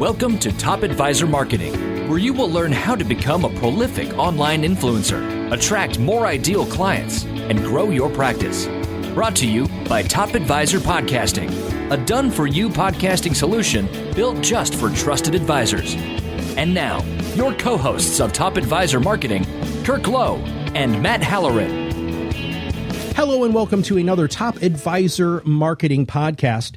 Welcome to Top Advisor Marketing, where you will learn how to become a prolific online influencer, attract more ideal clients, and grow your practice. Brought to you by Top Advisor Podcasting, a done-for-you podcasting solution built just for trusted advisors. And now, your co-hosts of Top Advisor Marketing, Kirk Lowe and Matt Halloran. Hello and welcome to another Top Advisor Marketing podcast.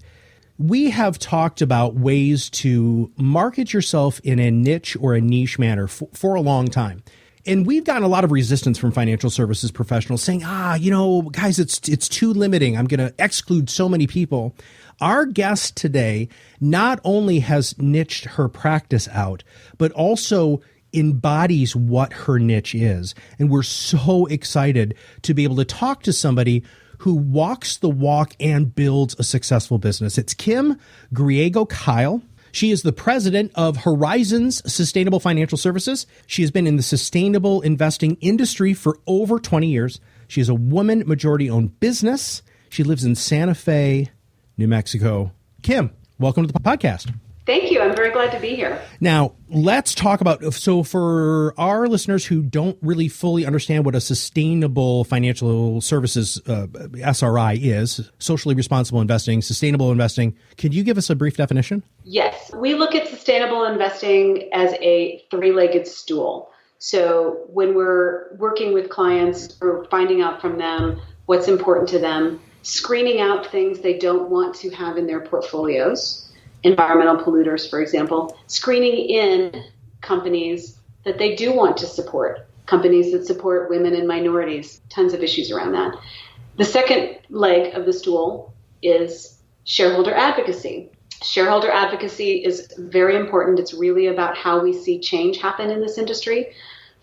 We have talked about ways to market yourself in a niche or a niche manner for a long time. And we've gotten a lot of resistance from financial services professionals saying, guys, it's too limiting. I'm going to exclude so many people. Our guest today not only has niched her practice out, but also embodies what her niche is. And we're so excited to be able to talk to somebody who walks the walk and builds a successful business. It's Kim Griego-Kiel. She is the president of Horizons Sustainable Financial Services. She has been in the sustainable investing industry for over 20 years. She is a woman majority-owned business. She lives in Santa Fe, New Mexico. Kim, welcome to the podcast. Thank you. I'm very glad to be here. Now, let's talk about, so for our listeners who don't really fully understand what a sustainable financial services, SRI is, socially responsible investing, sustainable investing, could you give us a brief definition? Yes. We look at sustainable investing as a three-legged stool. So when we're working with clients, we're finding out from them what's important to them, screening out things they don't want to have in their portfolios, environmental polluters, for example, screening in companies that they do want to support, companies that support women and minorities, tons of issues around that. The second leg of the stool is shareholder advocacy. Shareholder advocacy is very important. It's really about how we see change happen in this industry,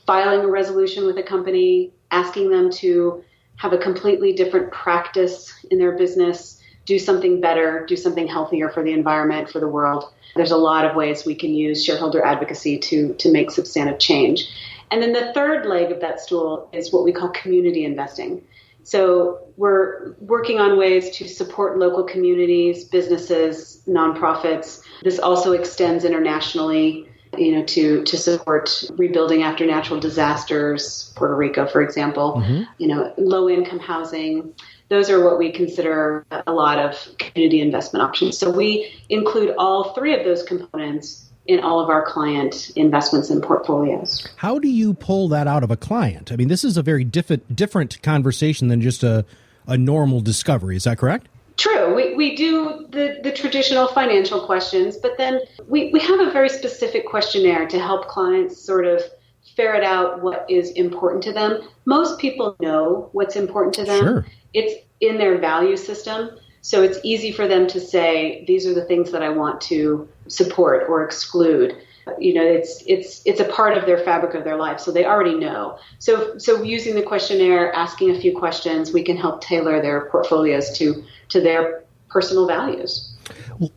filing a resolution with a company, asking them to have a completely different practice in their business, do something better, do something healthier for the environment, for the world. There's a lot of ways we can use shareholder advocacy to make substantive change. And then the third leg of that stool is what we call community investing. So we're working on ways to support local communities, businesses, nonprofits. This also extends internationally, to support rebuilding after natural disasters, Puerto Rico, for example, low-income housing. Those are what we consider a lot of community investment options. So we include all three of those components in all of our client investments and portfolios. How do you pull that out of a client? I mean, this is a very different conversation than just a normal discovery. Is that correct? True. We do the traditional financial questions, but then we have a very specific questionnaire to help clients sort of ferret out what is important to them. Most people know what's important to them. Sure. It's in their value system. So it's easy for them to say, these are the things that I want to support or exclude. It's a part of their fabric of their life. So they already know. So using the questionnaire, asking a few questions, we can help tailor their portfolios to their personal values.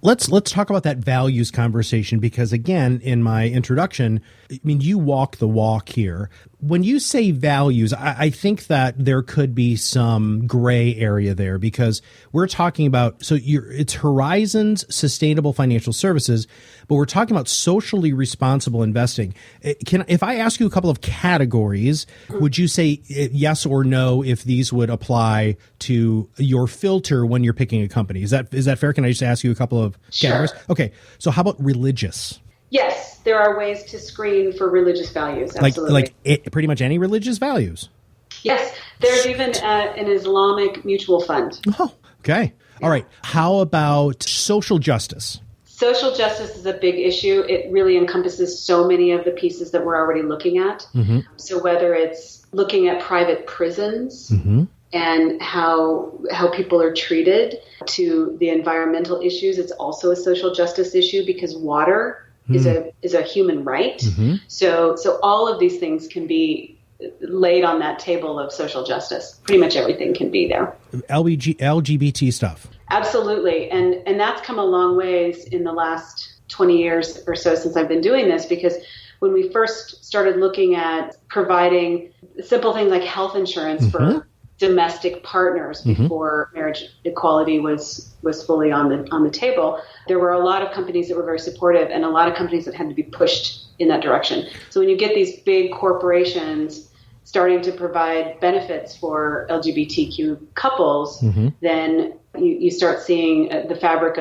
Let's talk about that values conversation, because again, in my introduction, I mean, you walk the walk here. When you say values, I think that there could be some gray area there, because we're talking about, it's Horizons Sustainable Financial Services, but we're talking about socially responsible investing. If I ask you a couple of categories, would you say yes or no if these would apply to your filter when you're picking a company? Is that fair? Can I just ask you a couple of categories? Sure. Okay. So how about religious? Yes, there are ways to screen for religious values. Absolutely. Pretty much any religious values? Yes. There's even an Islamic mutual fund. Oh, okay. Yeah. All right. How about social justice? Social justice is a big issue. It really encompasses so many of the pieces that we're already looking at. Mm-hmm. So whether it's looking at private prisons, mm-hmm. and how people are treated, to the environmental issues, it's also a social justice issue, because water is a human right. Mm-hmm. So all of these things can be laid on that table of social justice. Pretty much everything can be there. LGBT stuff. Absolutely. And that's come a long ways in the last 20 years or so since I've been doing this, because when we first started looking at providing simple things like health insurance, mm-hmm. for domestic partners before marriage equality was fully on the table. There were a lot of companies that were very supportive and a lot of companies that had to be pushed in that direction. So when you get these big corporations starting to provide benefits for LGBTQ couples, then you start seeing the fabric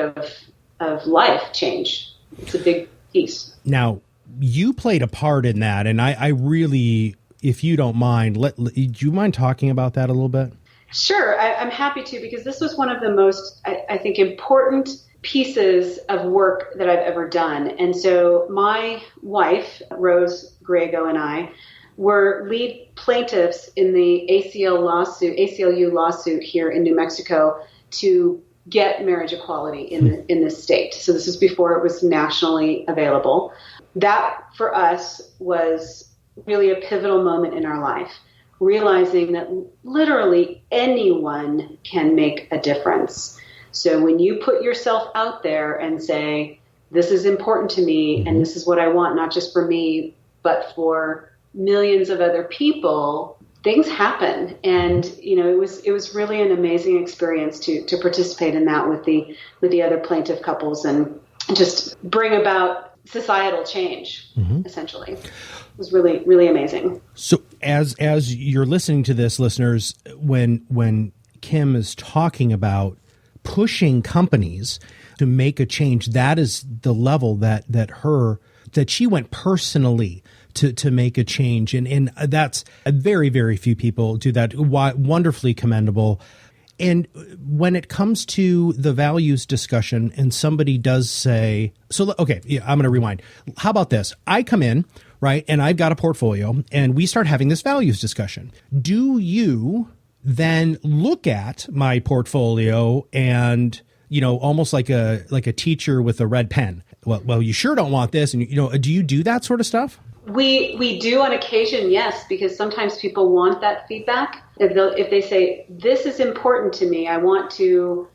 of life change. It's a big piece. Now, you played a part in that, and I really, if you don't mind, do you mind talking about that a little bit? Sure, I'm happy to, because this was one of the most, I think, important pieces of work that I've ever done. And so my wife, Rose Griego, and I were lead plaintiffs in the ACLU lawsuit here in New Mexico to get marriage equality in this state. So this is before it was nationally available. That for us was really a pivotal moment in our life, realizing that literally anyone can make a difference. So when you put yourself out there and say, this is important to me and this is what I want, not just for me, but for millions of other people, things happen. And, it was really an amazing experience to participate in that with the other plaintiff couples and just bring about societal change, essentially. It was really, really amazing. So as you're listening to this, listeners, when Kim is talking about pushing companies to make a change, that is the level that she went personally to make a change. And that's very, very few people do that. Wonderfully commendable. And when it comes to the values discussion and somebody does say, I'm going to rewind. How about this? I come in, right, and I've got a portfolio and we start having this values discussion. Do you then look at my portfolio and, almost like a teacher with a red pen? Well, you sure don't want this. And, do you do that sort of stuff? We do on occasion, yes, because sometimes people want that feedback. If they say, this is important to me, I want to,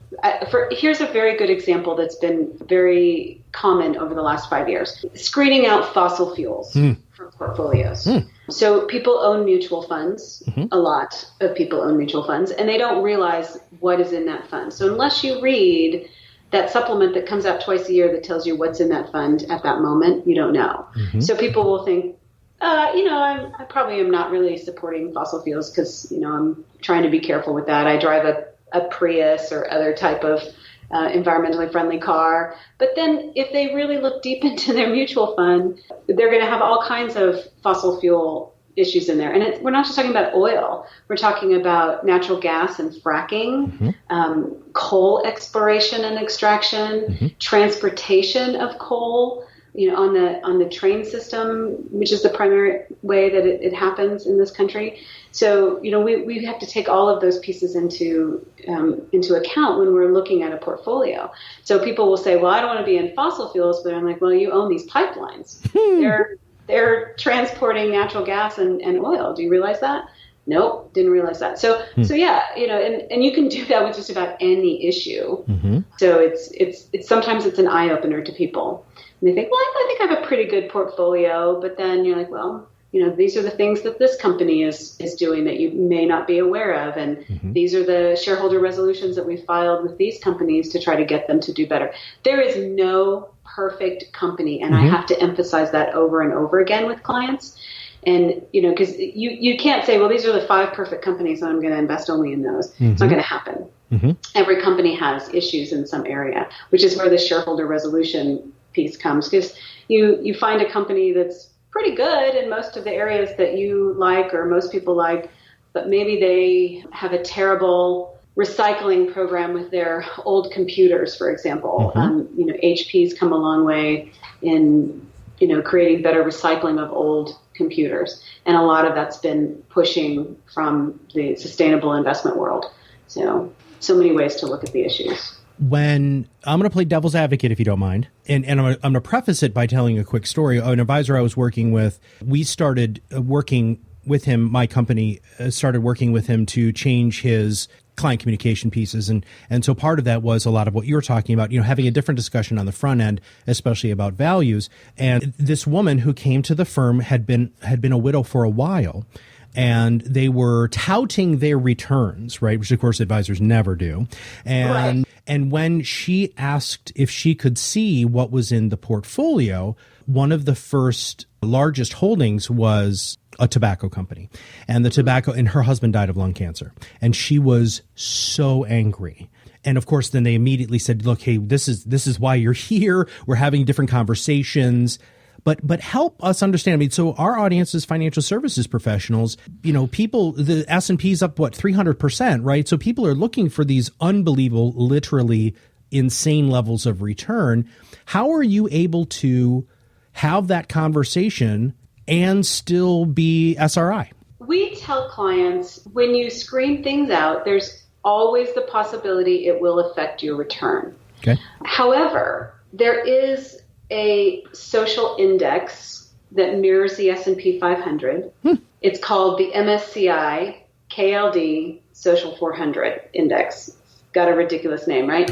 here's a very good example that's been very common over the last 5 years. Screening out fossil fuels from portfolios. So people own mutual funds, a lot of people own mutual funds, and they don't realize what is in that fund. So unless you read that supplement that comes out twice a year that tells you what's in that fund at that moment, you don't know. So people will think, I probably am not really supporting fossil fuels because, I'm trying to be careful with that. I drive a Prius or other type of environmentally friendly car. But then if they really look deep into their mutual fund, they're going to have all kinds of fossil fuel issues in there. And we're not just talking about oil. We're talking about natural gas and fracking, coal exploration and extraction, transportation of coal, on the train system, which is the primary way that it happens in this country. So, we have to take all of those pieces into account when we're looking at a portfolio. So people will say, well, I don't want to be in fossil fuels, but I'm like, well, you own these pipelines. They're transporting natural gas and oil. Do you realize that? Nope, didn't realize that. So yeah, and you can do that with just about any issue. So it's sometimes it's an eye opener to people. And they think, well, I think I have a pretty good portfolio, but then you're like, well, these are the things that this company is doing that you may not be aware of, and these are the shareholder resolutions that we filed with these companies to try to get them to do better. There is no perfect company, and I have to emphasize that over and over again with clients. And, because you can't say, well, these are the 5 perfect companies, and I'm going to invest only in those. It's not going to happen. Every company has issues in some area, which is where the shareholder resolution piece comes, because you find a company that's pretty good in most of the areas that you like or most people like, but maybe they have a terrible recycling program with their old computers, for example. HP's come a long way in creating better recycling of old computers, and a lot of that's been pushing from the sustainable investment world. So many ways to look at the issues. When I'm going to play devil's advocate, if you don't mind, and I'm going to preface it by telling a quick story. An advisor I was working with, we started working with him. My company started working with him to change his client communication pieces. And so part of that was a lot of what you were talking about, having a different discussion on the front end, especially about values. And this woman who came to the firm had been a widow for a while. and they were touting their returns, right? Which of course advisors never do. And, and when she asked if she could see what was in the portfolio, one of the first largest holdings was a tobacco company, and and her husband died of lung cancer, and she was so angry. And of course, then they immediately said, look, hey, this is why you're here. We're having different conversations, but help us understand. I mean, so our audience is financial services professionals, people, the S&P's up, 300%, right? So people are looking for these unbelievable, literally insane levels of return. How are you able to have that conversation and still be SRI? We tell clients, when you screen things out, there's always the possibility it will affect your return. Okay. However, there is a social index that mirrors the S&P 500. It's called the MSCI KLD Social 400 Index. Got a ridiculous name, right?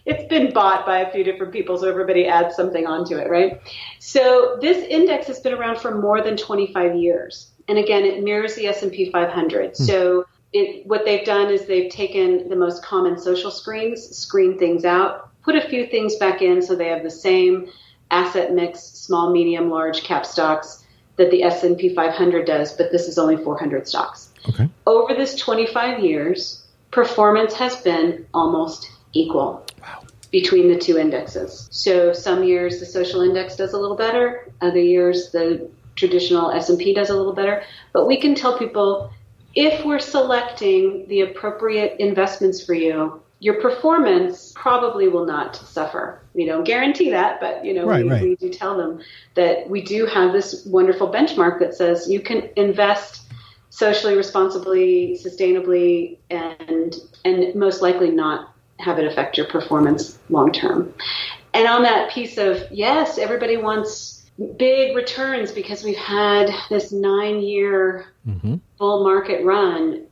It's been bought by a few different people, so everybody adds something onto it, right? So this index has been around for more than 25 years. And again, it mirrors the S&P 500. So what they've done is they've taken the most common social screen things out, put a few things back in so they have the same asset mix, small, medium, large cap stocks that the S&P 500 does, but this is only 400 stocks. Okay. Over this 25 years, performance has been almost equal. Wow. Between the two indexes. So some years the social index does a little better, other years the traditional S&P does a little better. But we can tell people, if we're selecting the appropriate investments for you, your performance probably will not suffer. We don't guarantee that, but we do tell them that we do have this wonderful benchmark that says you can invest socially, responsibly, sustainably, and most likely not have it affect your performance long term. And on that piece of, yes, everybody wants big returns because we've had this 9-year bull market run.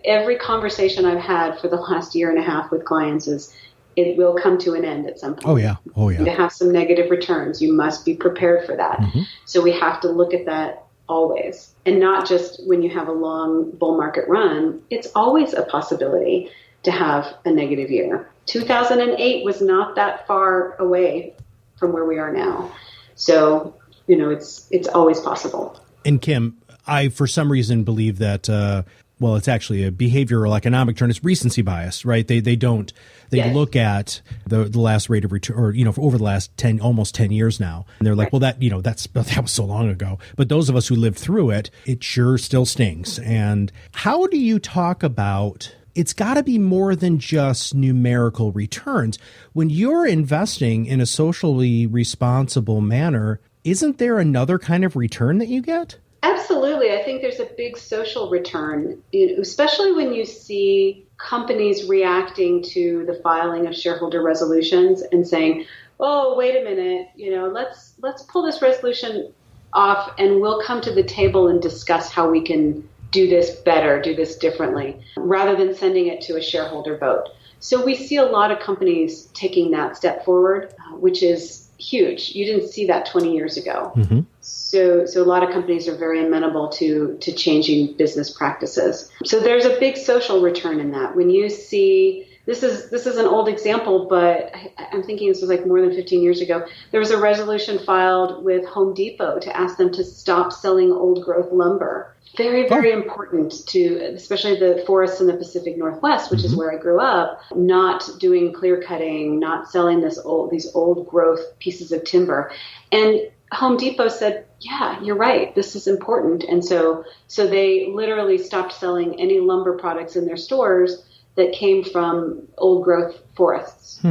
Every conversation I've had for the last year and a half with clients is it will come to an end at some point. Oh yeah. To have some negative returns, you must be prepared for that. So we have to look at that always, and not just when you have a long bull market run. It's always a possibility to have a negative year. 2008 was not that far away from where we are now. So, it's always possible. And Kim, I, for some reason, believe that, it's actually a behavioral economic term. It's recency bias, right? They look at the last rate of return, or, for over the last almost 10 years now. And they're like, well, that was so long ago. But those of us who lived through it, it sure still stings. And how do you talk about, it's got to be more than just numerical returns. When you're investing in a socially responsible manner, isn't there another kind of return that you get? Absolutely. I think there's a big social return, especially when you see companies reacting to the filing of shareholder resolutions and saying, oh, wait a minute, let's pull this resolution off and we'll come to the table and discuss how we can do this better, do this differently, rather than sending it to a shareholder vote. So we see a lot of companies taking that step forward, which is huge. You didn't see that 20 years ago. So a lot of companies are very amenable to changing business practices. So there's a big social return in that. When you see, this is an old example, but I'm thinking this was like more than 15 years ago. There was a resolution filed with Home Depot to ask them to stop selling old growth lumber. Very, very important to, especially the forests in the Pacific Northwest, which is where I grew up, not doing clear cutting, not selling these old growth pieces of timber. And Home Depot said, yeah, you're right. This is important. And so they literally stopped selling any lumber products in their stores that came from old growth forests.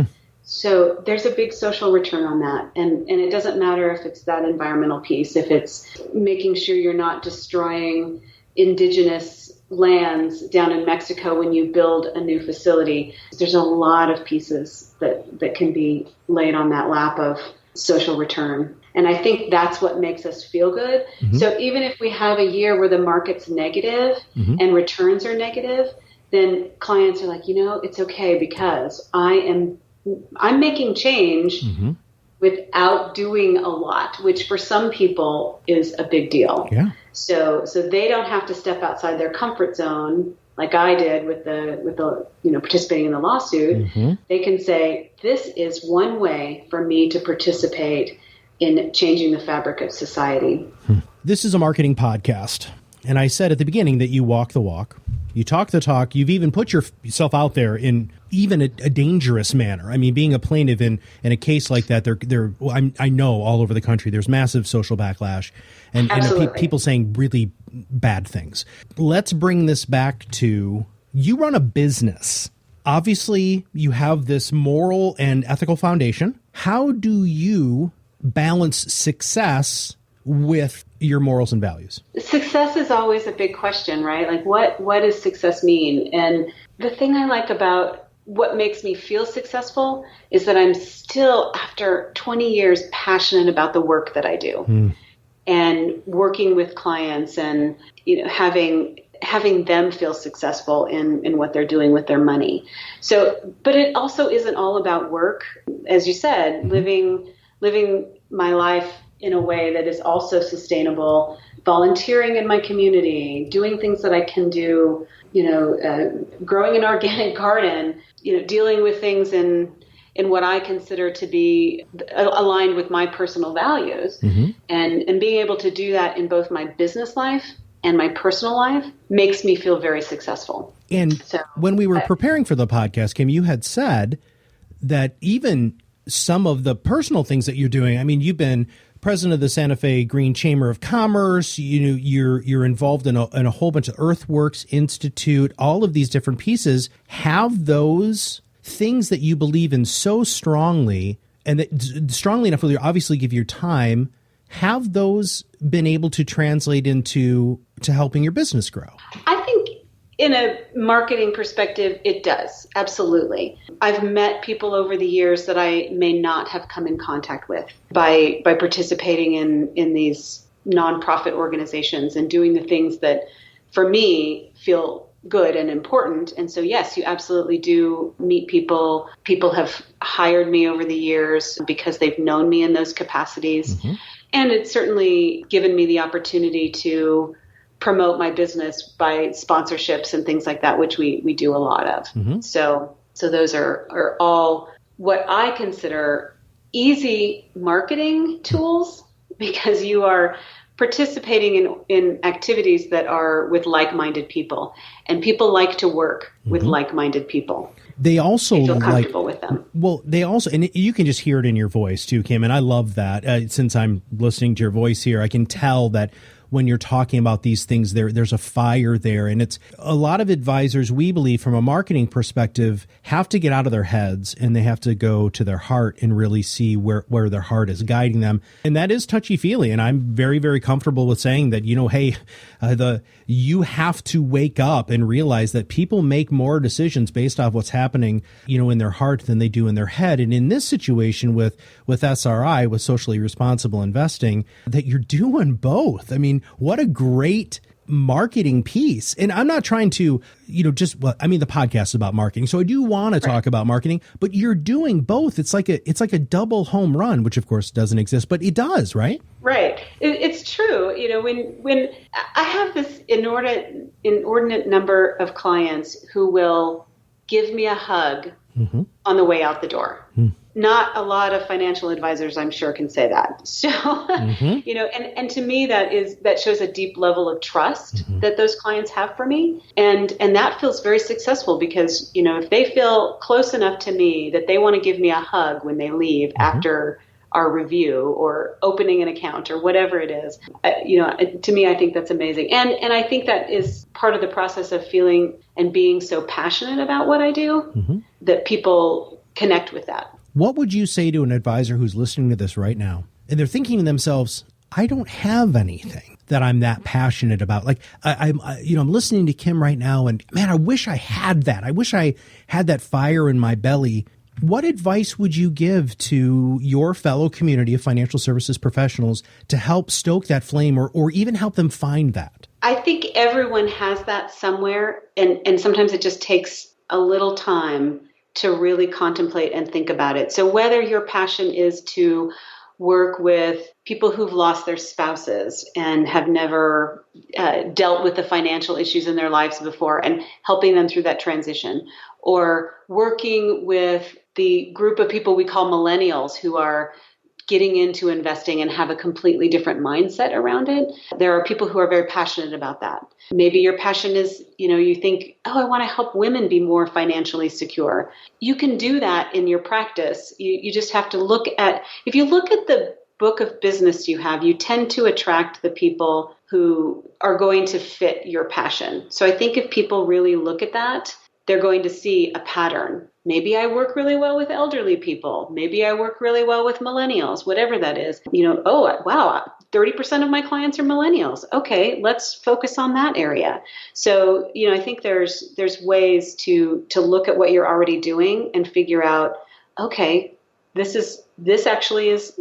So there's a big social return on that. And it doesn't matter if it's that environmental piece, if it's making sure you're not destroying indigenous lands down in Mexico when you build a new facility. There's a lot of pieces that can be laid on that lap of social return. And I think that's what makes us feel good. So even if we have a year where the market's negative and returns are negative, then clients are like, it's okay because I'm making change without doing a lot, which for some people is a big deal. Yeah. So they don't have to step outside their comfort zone like I did with the participating in the lawsuit. Mm-hmm. They can say, this is one way for me to participate in changing the fabric of society. This is a marketing podcast. And I said at the beginning that you walk the walk, you talk the talk, you've even put yourself out there in even a dangerous manner. I mean, being a plaintiff in a case like that, I know all over the country, there's massive social backlash and people saying really bad things. Let's bring this back to, you run a business. Obviously, you have this moral and ethical foundation. How do you balance success with your morals and values? Success is always a big question, right? Like what does success mean? And the thing I like about what makes me feel successful is that I'm still, after 20 years, passionate about the work that I do and working with clients and, having them feel successful in what they're doing with their money. So, but it also isn't all about work. As you said, living my life in a way that is also sustainable, volunteering in my community, doing things that I can do, growing an organic garden, dealing with things in what I consider to be aligned with my personal values, and being able to do that in both my business life and my personal life makes me feel very successful. And so, when we were preparing for the podcast, Kim, you had said that even some of the personal things that you're doing, I mean, you've been president of the Santa Fe Green Chamber of Commerce, you're involved in a whole bunch of Earthworks Institute, all of these different pieces. Have those things that you believe in so strongly, and that strongly enough, you obviously give your time, have those been able to translate into helping your business grow? I think in a marketing perspective, it does. Absolutely. I've met people over the years that I may not have come in contact with by participating in these nonprofit organizations and doing the things that, for me, feel good and important. And so, yes, you absolutely do meet people. People have hired me over the years because they've known me in those capacities. And it's certainly given me the opportunity to promote my business by sponsorships and things like that, which we do a lot of. So those are all what I consider easy marketing tools, because you are participating in activities that are with like-minded people, and people like to work with like-minded people. They also feel comfortable with them. Well, they also, and you can just hear it in your voice too, Kim, and I love that. Since I'm listening to your voice here, I can tell that when you're talking about these things, there's a fire there. And it's a lot of advisors, we believe, from a marketing perspective, have to get out of their heads and they have to go to their heart and really see where their heart is guiding them. And that is touchy-feely. And I'm very, very comfortable with saying that, hey, you have to wake up and realize that people make more decisions based off what's happening, in their heart than they do in their head. And in this situation with SRI, with socially responsible investing, that you're doing both. I mean, what a great marketing piece. And I'm not trying to, the podcast is about marketing. So I do want to talk about marketing, but you're doing both. It's like a double home run, which of course doesn't exist, but it does, right? Right. It's true. When I have this inordinate number of clients who will give me a hug on the way out the door. Not a lot of financial advisors, I'm sure, can say that. So, and to me, that shows a deep level of trust that those clients have for me. And that feels very successful because, if they feel close enough to me that they want to give me a hug when they leave after our review or opening an account or whatever it is, to me, I think that's amazing. And I think that is part of the process of feeling and being so passionate about what I do that people connect with that. What would you say to an advisor who's listening to this right now and they're thinking to themselves, I don't have anything that I'm that passionate about. Like I'm listening to Kim right now and man, I wish I had that. I wish I had that fire in my belly. What advice would you give to your fellow community of financial services professionals to help stoke that flame or even help them find that? I think everyone has that somewhere. And sometimes it just takes a little time to really contemplate and think about it. So whether your passion is to work with people who've lost their spouses and have never dealt with the financial issues in their lives before and helping them through that transition, or working with the group of people we call millennials who are getting into investing and have a completely different mindset around it. There are people who are very passionate about that. Maybe your passion is, you think, I want to help women be more financially secure. You can do that in your practice. You just have to if you look at the book of business you have, you tend to attract the people who are going to fit your passion. So I think if people really look at that, they're going to see a pattern. Maybe I work really well with elderly people. Maybe I work really well with millennials, whatever that is. Oh, wow, 30% of my clients are millennials. Okay, let's focus on that area. So, I think there's ways to look at what you're already doing and figure out, okay, this actually is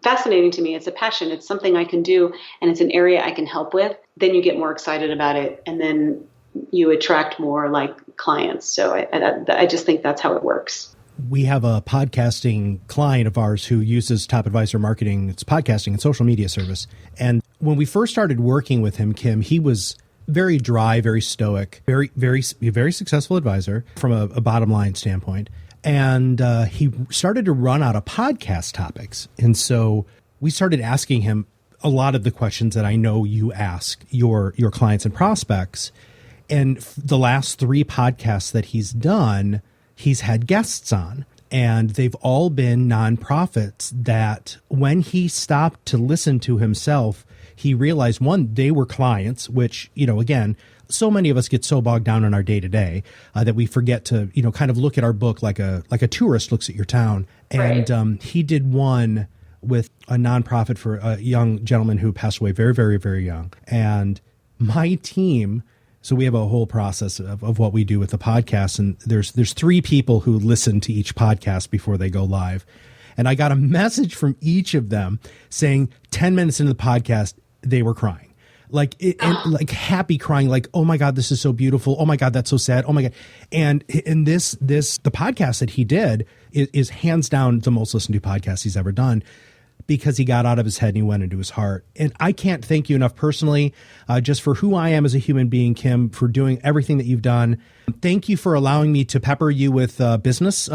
fascinating to me. It's a passion. It's something I can do, and it's an area I can help with. Then you get more excited about it, and then you attract more clients. So I just think that's how it works. We have a podcasting client of ours who uses Top Advisor Marketing. It's podcasting and social media service. And when we first started working with him, Kim, he was very dry, very stoic, very successful advisor from a bottom line standpoint. And he started to run out of podcast topics. And so we started asking him a lot of the questions that I know you ask your clients and prospects. And the last 3 podcasts that he's done, he's had guests on, and they've all been nonprofits that when he stopped to listen to himself, he realized, one, they were clients, which, again, so many of us get so bogged down in our day to day that we forget to, kind of look at our book like a tourist looks at your town. And right. He did one with a nonprofit for a young gentleman who passed away very, very, very young. And my team, so we have a whole process of what we do with the podcast. And there's 3 people who listen to each podcast before they go live. And I got a message from each of them saying 10 minutes into the podcast, they were crying. Like happy crying, like, oh my God, this is so beautiful. Oh my God, that's so sad. Oh my God. And the podcast that he did is hands down the most listened to podcast he's ever done, because he got out of his head and he went into his heart. And I can't thank you enough personally, just for who I am as a human being, Kim, for doing everything that you've done. Thank you for allowing me to pepper you with business,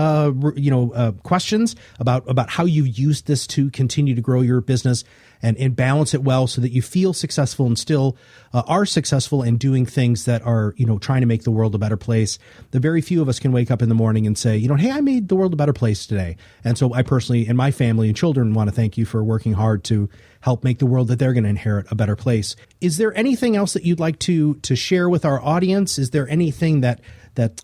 questions about how you used this to continue to grow your business and balance it well so that you feel successful and still are successful in doing things that are, trying to make the world a better place. The very few of us can wake up in the morning and say, hey, I made the world a better place today. And so I personally and my family and children want to thank you for working hard to help make the world that they're going to inherit a better place. Is there anything else that you'd like to share with our audience? Is there anything that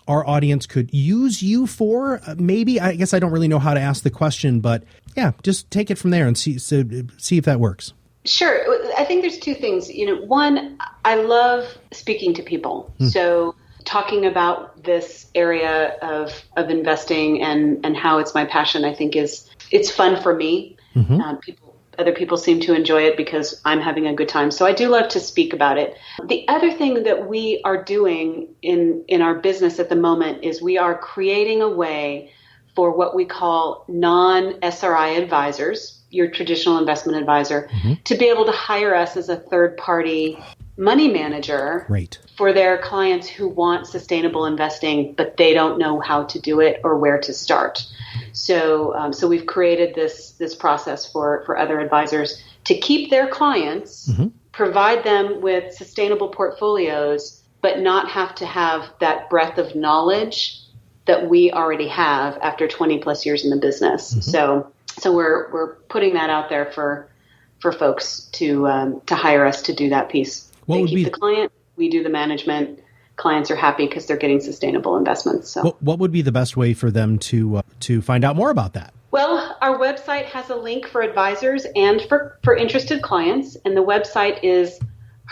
our audience could use you for? Maybe, I guess I don't really know how to ask the question, but yeah, just take it from there and see if that works. Sure. I think there's 2 things. One, I love speaking to people. So talking about this area of investing and how it's my passion, I think it's fun for me. Other people seem to enjoy it because I'm having a good time. So I do love to speak about it. The other thing that we are doing in our business at the moment is we are creating a way for what we call non-SRI advisors, your traditional investment advisor, to be able to hire us as a third-party money manager for their clients who want sustainable investing, but they don't know how to do it or where to start. So we've created this process for other advisors to keep their clients, provide them with sustainable portfolios, but not have to have that breadth of knowledge that we already have after 20 plus years in the business. So we're putting that out there for folks to hire us to do that piece. They keep the client, we do the management. Clients are happy because they're getting sustainable investments. So, what would be the best way for them to find out more about that? Well, our website has a link for advisors and for interested clients, and the website is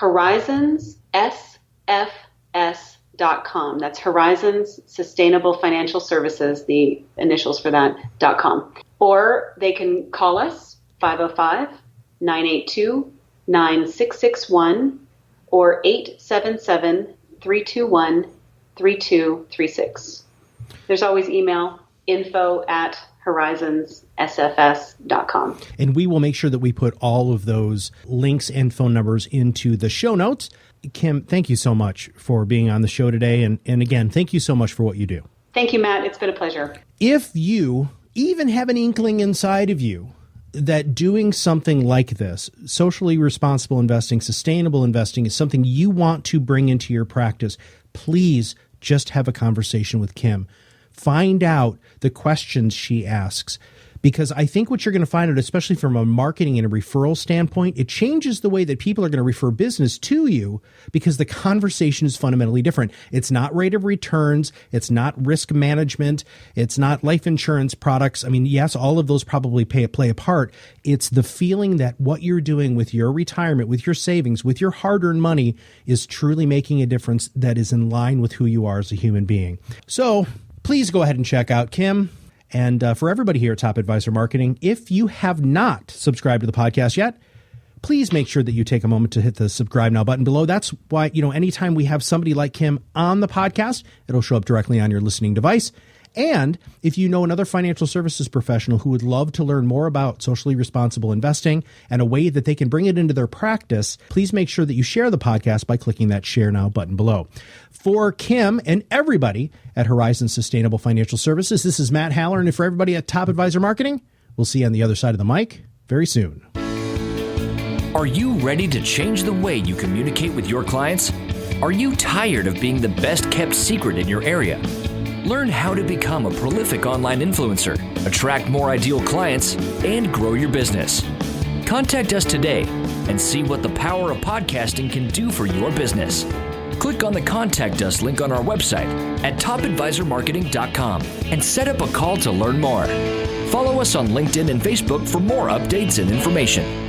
horizonssfs.com. That's Horizons Sustainable Financial Services, the initials for that, .com. Or they can call us, 505-982-9661 or 877-321-3236. there's always email, info@horizonssfs.com. And we will make sure that we put all of those links and phone numbers into the show notes. Kim, thank you so much for being on the show today. And again, thank you so much for what you do. Thank you, Matt. It's been a pleasure. If you even have an inkling inside of you that doing something like this, socially responsible investing, sustainable investing, is something you want to bring into your practice, please just have a conversation with Kim. Find out the questions she asks. Because I think what you're going to find out, especially from a marketing and a referral standpoint, it changes the way that people are going to refer business to you because the conversation is fundamentally different. It's not rate of returns. It's not risk management. It's not life insurance products. I mean, yes, all of those probably play a part. It's the feeling that what you're doing with your retirement, with your savings, with your hard-earned money is truly making a difference that is in line with who you are as a human being. So please go ahead and check out Kim. And for everybody here at Top Advisor Marketing, if you have not subscribed to the podcast yet, please make sure that you take a moment to hit the subscribe now button below. That's why, anytime we have somebody like Kim on the podcast, it'll show up directly on your listening device. And if you know another financial services professional who would love to learn more about socially responsible investing and a way that they can bring it into their practice, please make sure that you share the podcast by clicking that share now button below. For Kim and everybody at Horizon Sustainable Financial Services, this is Matt Haller. And for everybody at Top Advisor Marketing, we'll see you on the other side of the mic very soon. Are you ready to change the way you communicate with your clients? Are you tired of being the best kept secret in your area? Learn how to become a prolific online influencer, attract more ideal clients, and grow your business. Contact us today and see what the power of podcasting can do for your business. Click on the Contact Us link on our website at topadvisormarketing.com and set up a call to learn more. Follow us on LinkedIn and Facebook for more updates and information.